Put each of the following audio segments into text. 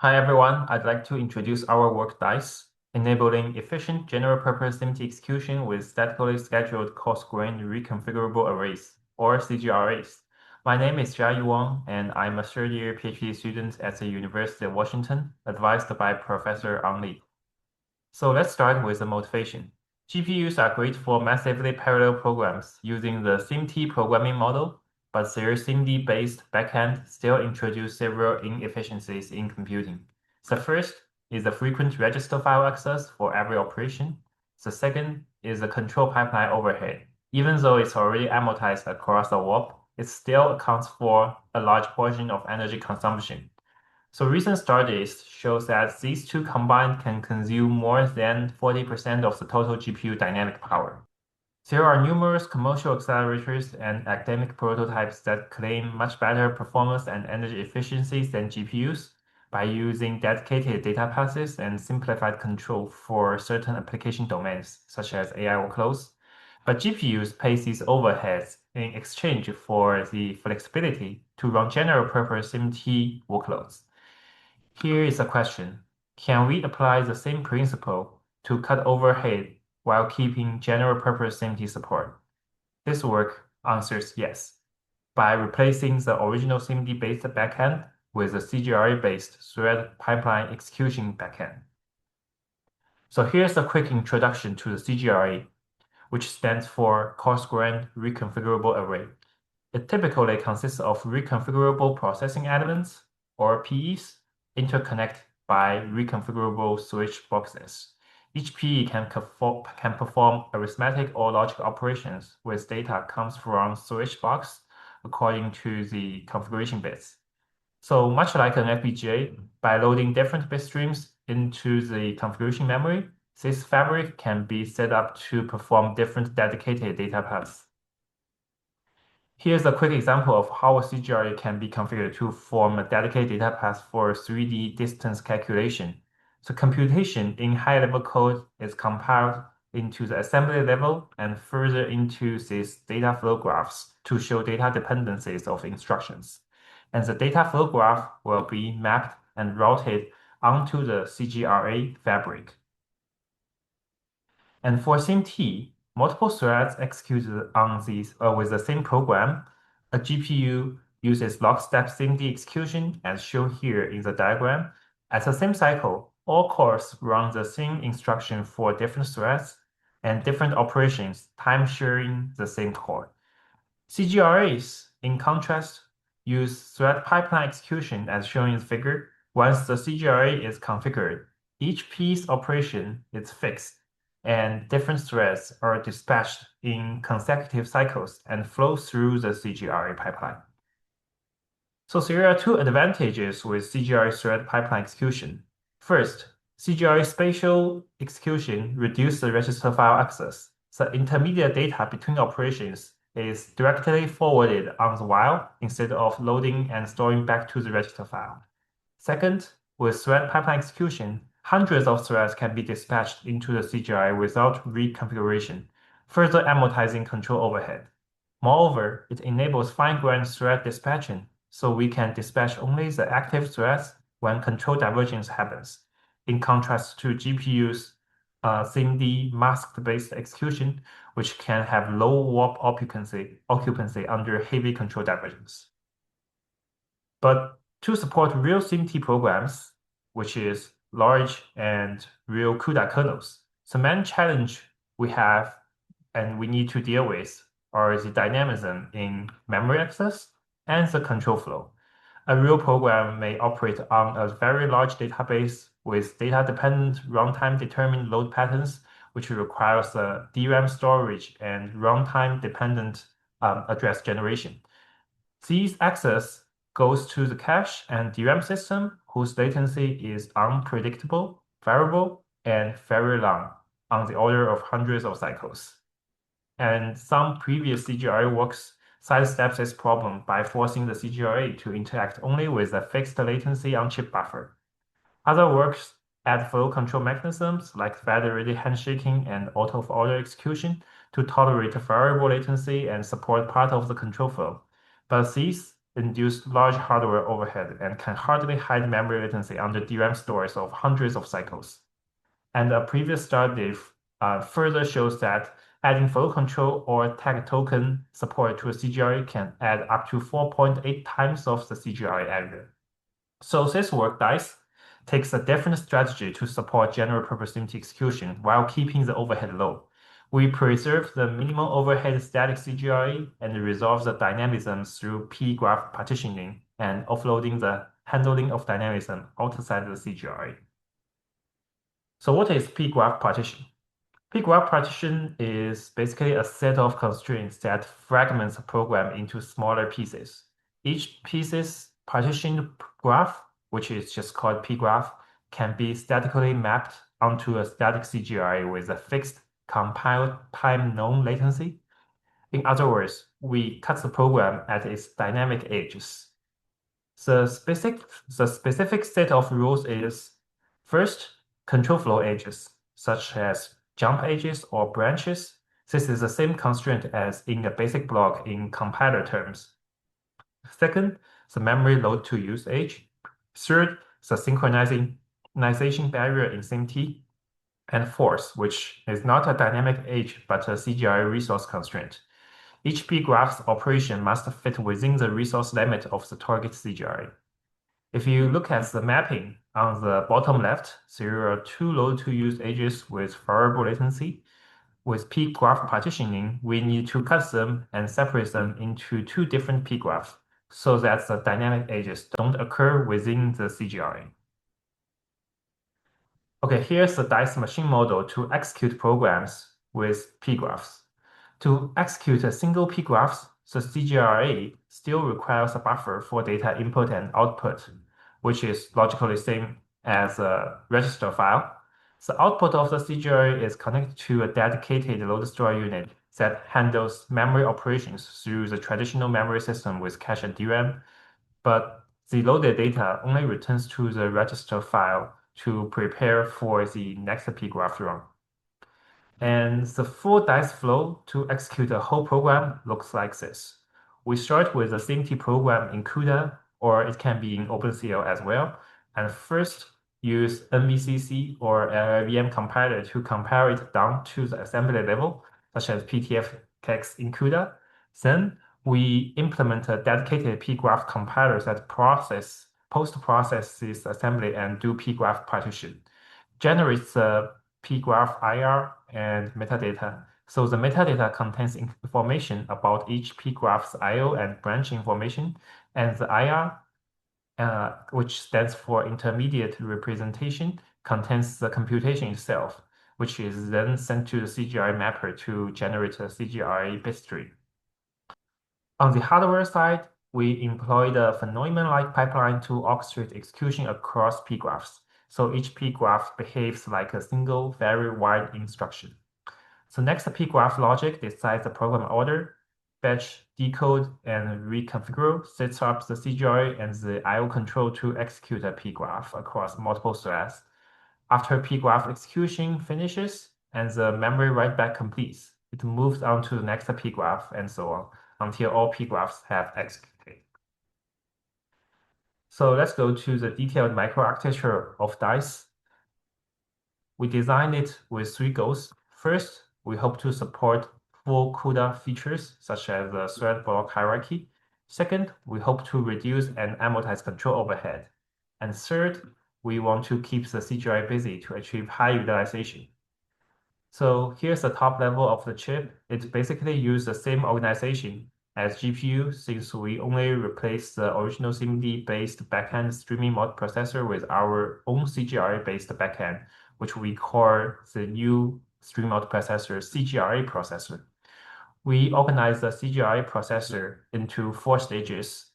Hi everyone, I'd like to introduce our work DICE, enabling efficient general-purpose SIMT execution with statically scheduled coarse-grained reconfigurable arrays, or CGRAs. My name is Jiayu Wang, and I'm a third-year PhD student at the University of Washington, advised by Professor Ang Li. So let's start with the motivation. GPUs are great for massively parallel programs using the SIMT programming model, but their SIMD-based backend still introduce several inefficiencies in computing. The first is the frequent register file access for every operation. The second is the control pipeline overhead. Even though it's already amortized across the warp, it still accounts for a large portion of energy consumption. So recent studies shows that these two combined can consume more than 40% of the total GPU dynamic power. There are numerous commercial accelerators and academic prototypes that claim much better performance and energy efficiencies than GPUs by using dedicated data paths and simplified control for certain application domains, such as AI workloads. But GPUs pay these overheads in exchange for the flexibility to run general-purpose SIMT workloads. Here is a question. Can we apply the same principle to cut overhead while keeping general-purpose SIMT support? This work answers yes, by replacing the original SIMD-based backend with a CGRA-based thread pipeline execution backend. So here's a quick introduction to the CGRA, which stands for coarse-grained reconfigurable array. It typically consists of reconfigurable processing elements, or PEs, interconnect by reconfigurable switch boxes. Each PE can perform arithmetic or logic operations with data comes from switch box according to the configuration bits. So much like an FPGA, by loading different bit streams into the configuration memory, this fabric can be set up to perform different dedicated data paths. Here's a quick example of how a CGRA can be configured to form a dedicated data path for 3D distance calculation. So computation in high-level code is compiled into the assembly level and further into these data flow graphs to show data dependencies of instructions. And the data flow graph will be mapped and routed onto the CGRA fabric. And for SIMT, multiple threads executed on these with the same program. A GPU uses lockstep SIMD execution as shown here in the diagram. At the same cycle, all cores run the same instruction for different threads and different operations, time sharing the same core. CGRAs, in contrast, use thread pipeline execution as shown in the figure. Once the CGRA is configured, each piece operation is fixed and different threads are dispatched in consecutive cycles and flow through the CGRA pipeline. So there are two advantages with CGRA thread pipeline execution. First, CGRA spatial execution reduces the register file access. The intermediate data between operations is directly forwarded on the while instead of loading and storing back to the register file. Second, with thread pipeline execution, hundreds of threads can be dispatched into the CGRA without reconfiguration, further amortizing control overhead. Moreover, it enables fine-grained thread dispatching, so we can dispatch only the active threads when control divergence happens, in contrast to GPU's SIMD masked-based execution, which can have low warp occupancy under heavy control divergence. But to support real SIMT programs, which is large and real CUDA kernels, the main challenge we have and we need to deal with are the dynamism in memory access and the control flow. A real program may operate on a very large database with data-dependent runtime-determined load patterns, which requires DRAM storage and runtime-dependent address generation. These access goes to the cache and DRAM system whose latency is unpredictable, variable, and very long, on the order of hundreds of cycles. And some previous CGRA works sidesteps this problem by forcing the CGRA to interact only with a fixed latency on-chip buffer. Other works add flow control mechanisms like thread-ready handshaking and out-of-order execution to tolerate variable latency and support part of the control flow. But these induce large hardware overhead and can hardly hide memory latency under DRAM stores of hundreds of cycles. And a previous study further shows that adding flow control or tag token support to a CGRA can add up to 4.8 times of the CGRA area. So this work dice takes a different strategy to support general purpose SIMT execution while keeping the overhead low. We preserve the minimal overhead static CGRA and resolve the dynamism through p-graph partitioning and offloading the handling of dynamism outside the CGRA. So what is p-graph partition? P-graph partition is basically a set of constraints that fragments a program into smaller pieces. Each piece's partitioned graph, which is just called p-graph, can be statically mapped onto a static CGRA with a fixed compile time known latency. In other words, we cut the program at its dynamic edges. The specific set of rules is first, control flow edges, such as jump edges or branches. This is the same constraint as in the basic block in compiler terms. Second, the memory load to use edge. Third, the synchronization barrier in SIMT. And fourth, which is not a dynamic edge but a CGRA resource constraint. Each p-graph's operation must fit within the resource limit of the target CGRA. If you look at the mapping on the bottom left, there are two load-to-use edges with variable latency. With p-graph partitioning, we need to cut them and separate them into two different p-graphs so that the dynamic edges don't occur within the CGRA. Okay, here's the dice machine model to execute programs with p-graphs. To execute a single p-graph, the CGRA still requires a buffer for data input and output, which is logically same as a register file. The output of the CGRA is connected to a dedicated load store unit that handles memory operations through the traditional memory system with cache and DRAM, but the loaded data only returns to the register file to prepare for the next p-graph run. And the full dice flow to execute a whole program looks like this. We start with a SIMT program in CUDA, or it can be in OpenCL as well. And first, use NVCC or LLVM compiler to compile it down to the assembly level, such as PTF-Kex in CUDA. Then we implement a dedicated p-graph compiler that post-process this assembly and do p-graph partition. Generates the p-graph IR and metadata. So the metadata contains information about each p-graph's IO and branch information, and the IR, which stands for intermediate representation, contains the computation itself, which is then sent to the CGRA mapper to generate a CGRA bit stream. On the hardware side, we employed a phenomenon-like pipeline to orchestrate execution across p-graphs. So each p-graph behaves like a single, very wide instruction. So next, the p-graph logic decides the program order, fetch, decode, and reconfigure, sets up the CGRA and the IO control to execute a p-graph across multiple threads. After p-graph execution finishes and the memory write-back completes, it moves on to the next p-graph and so on until all p-graphs have executed. So let's go to the detailed microarchitecture of DICE. We designed it with three goals. First, we hope to support full CUDA features such as the thread block hierarchy. Second, we hope to reduce and amortize control overhead. And third, we want to keep the CGRA busy to achieve high utilization. So here's the top level of the chip. It basically uses the same organization as GPU since we only replaced the original SIMD-based backend streaming multiprocessor with our own CGRA-based backend, which we call the new stream multiprocessor CGRA processor. We organize the CGRA processor into 4 stages: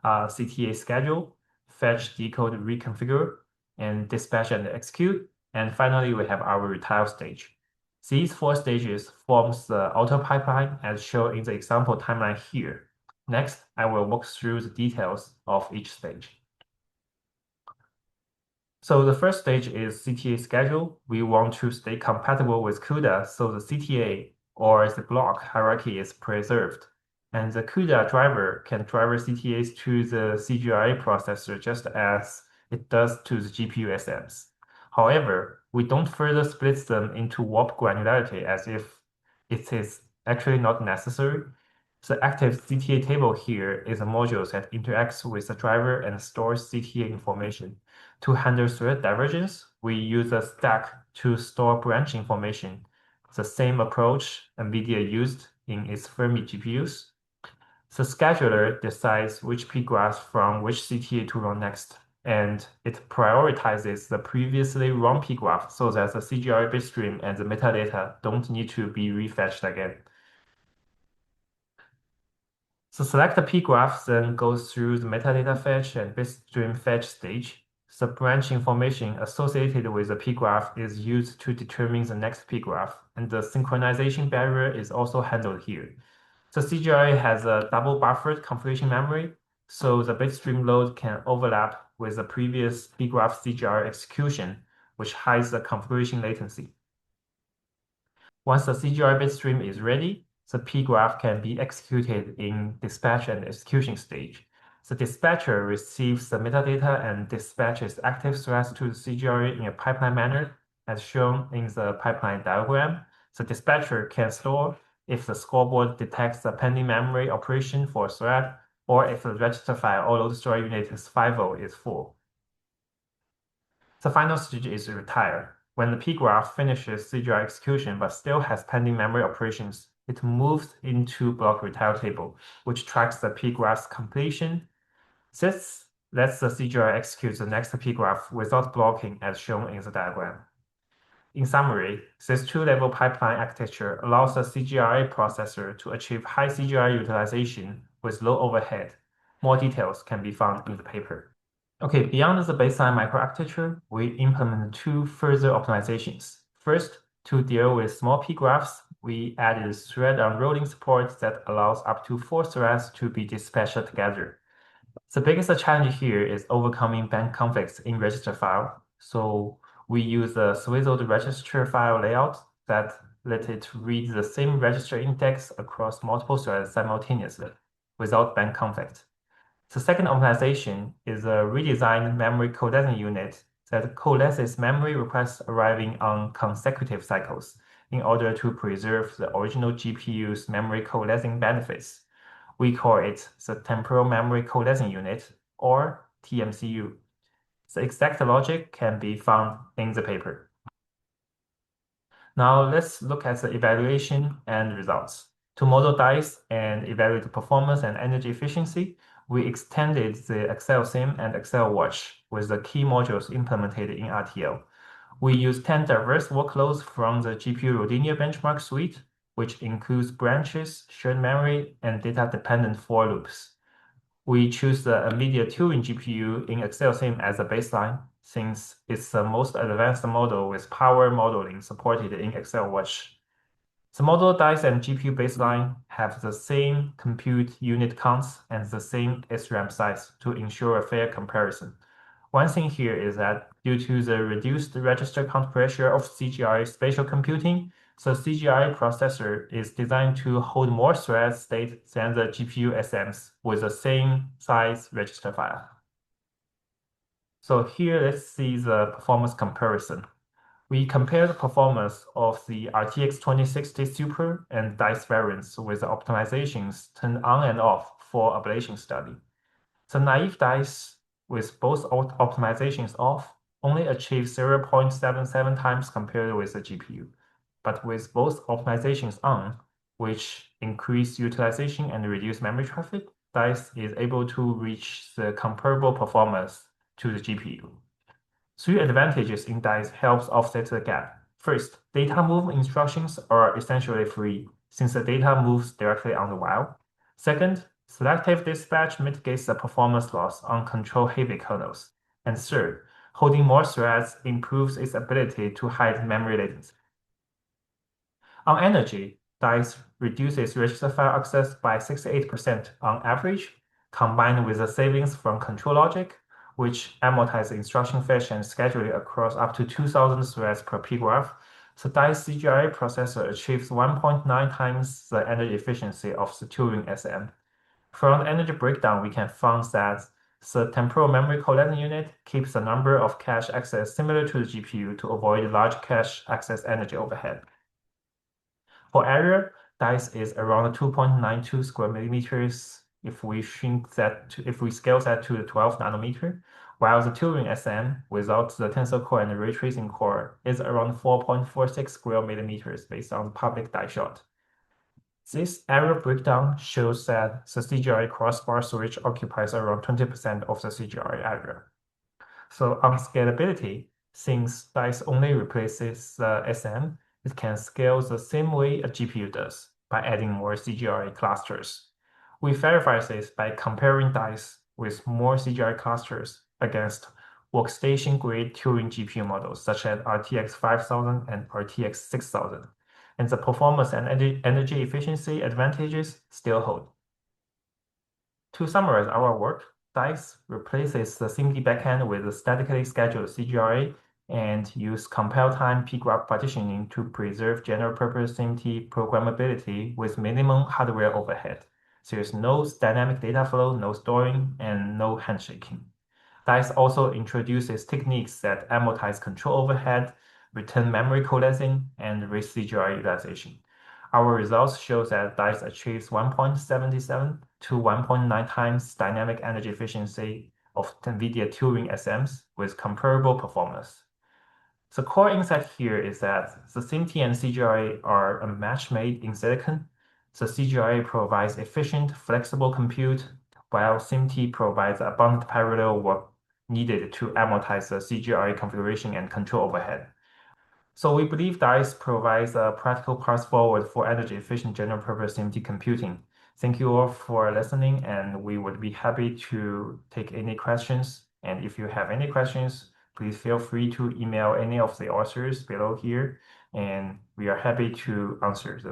CTA schedule, fetch, decode, reconfigure, and dispatch and execute. And finally, we have our retile stage. These 4 stages forms the auto pipeline as shown in the example timeline here. Next, I will walk through the details of each stage. So the first stage is CTA schedule. We want to stay compatible with CUDA, so the CTA or the block hierarchy is preserved. And the CUDA driver can drive CTAs to the CGRA processor just as it does to the GPU SMs. However, we don't further split them into warp granularity as if it is actually not necessary. The active CTA table here is a module that interacts with the driver and stores CTA information. To handle thread divergence, we use a stack to store branch information, the same approach NVIDIA used in its Fermi GPUs. The scheduler decides which p-graphs from which CTA to run next, and it prioritizes the previously run p-graph so that the CGRA bitstream and the metadata don't need to be refetched again. So select p-graph then goes through the metadata fetch and bitstream fetch stage. The branch information associated with the p-graph is used to determine the next p-graph, and the synchronization barrier is also handled here. The CGRA has a double buffered configuration memory, so the bitstream load can overlap with the previous bgraph CGRA execution, which hides the configuration latency. Once the CGRA bitstream is ready, the pgraph can be executed in dispatch and execution stage. The dispatcher receives the metadata and dispatches active threads to the CGRA in a pipeline manner, as shown in the pipeline diagram. The dispatcher can store if the scoreboard detects a pending memory operation for a thread, or if the register file or load storage unit is FIFO is full. The final stage is retire. When the pgraph finishes CGRA execution but still has pending memory operations, it moves into block retire table, which tracks the pgraph's completion. This lets the CGRA execute the next pgraph without blocking as shown in the diagram. In summary, this two-level pipeline architecture allows the CGRA processor to achieve high CGRA utilization with low overhead. More details can be found in the paper. Okay, beyond the baseline microarchitecture, we implemented two further optimizations. First, to deal with small p-graphs, we added thread unrolling support that allows up to 4 threads to be dispatched together. The biggest challenge here is overcoming bank conflicts in register file. So we use a swizzled register file layout that let it read the same register index across multiple threads simultaneously without bank conflict. The second optimization is a redesigned memory coalescing unit that coalesces memory requests arriving on consecutive cycles in order to preserve the original GPU's memory coalescing benefits. We call it the temporal memory coalescing unit, or TMCU. The exact logic can be found in the paper. Now let's look at the evaluation and results. To model dice and evaluate the performance and energy efficiency, we extended the Excel Sim and Excel Watch with the key modules implemented in RTL. We use 10 diverse workloads from the GPU Rodinia benchmark suite, which includes branches, shared memory, and data-dependent for loops. We choose the NVIDIA Turing GPU in Excel Sim as a baseline, since it's the most advanced model with power modeling supported in Excel Watch. The model dice and GPU baseline have the same compute unit counts and the same SRAM size to ensure a fair comparison. One thing here is that due to the reduced register count pressure of CGRA spatial computing, the CGRA processor is designed to hold more thread state than the GPU SMs with the same size register file. So here let's see the performance comparison. We compare the performance of the RTX 2060 Super and dice variants with the optimizations turned on and off for ablation study. The naive dice with both optimizations off only achieve 0.77 times compared with the GPU. But with both optimizations on, which increase utilization and reduce memory traffic, dice is able to reach the comparable performance to the GPU. 3 advantages in dice helps offset the gap. First, data move instructions are essentially free since the data moves directly on the wire. Second, selective dispatch mitigates the performance loss on control-heavy kernels. And third, holding more threads improves its ability to hide memory latency. On energy, dice reduces register file access by 68% on average, combined with the savings from control logic, which amortize instruction fetch and scheduling across up to 2,000 threads per pgraph. The DICE CGRA processor achieves 1.9 times the energy efficiency of the Turing SM. From the energy breakdown, we can find that the temporal memory collecting unit keeps the number of cache access similar to the GPU to avoid large cache access energy overhead. For area, DICE is around 2.92 square millimeters if we scale that to the 12 nanometer, while the Turing SM without the tensor core and the ray tracing core is around 4.46 square millimeters based on the public die shot. This area breakdown shows that the CGRA crossbar storage occupies around 20% of the CGRA area. So on scalability, since DICE only replaces the SM, it can scale the same way a GPU does by adding more CGRA clusters. We verify this by comparing DICE with more CGRA clusters against workstation-grade Turing GPU models such as RTX 5000 and RTX 6000, and the performance and energy efficiency advantages still hold. To summarize our work, DICE replaces the SIMT backend with a statically scheduled CGRA and use compile time pgraph partitioning to preserve general-purpose SIMT programmability with minimum hardware overhead. There is no dynamic data flow, no storing, and no handshaking. DICE also introduces techniques that amortize control overhead, return memory coalescing, and raise CGRA utilization. Our results show that DICE achieves 1.77 to 1.9 times dynamic energy efficiency of NVIDIA Turing SMs with comparable performance. The core insight here is that the SIMT and CGRA are a match made in silicon. The CGRA provides efficient, flexible compute, while SIMT provides abundant parallel work needed to amortize the CGRA configuration and control overhead. So we believe DICE provides a practical path forward for energy-efficient general-purpose SIMT computing. Thank you all for listening, and we would be happy to take any questions. And if you have any questions, please feel free to email any of the authors below here, and we are happy to answer them.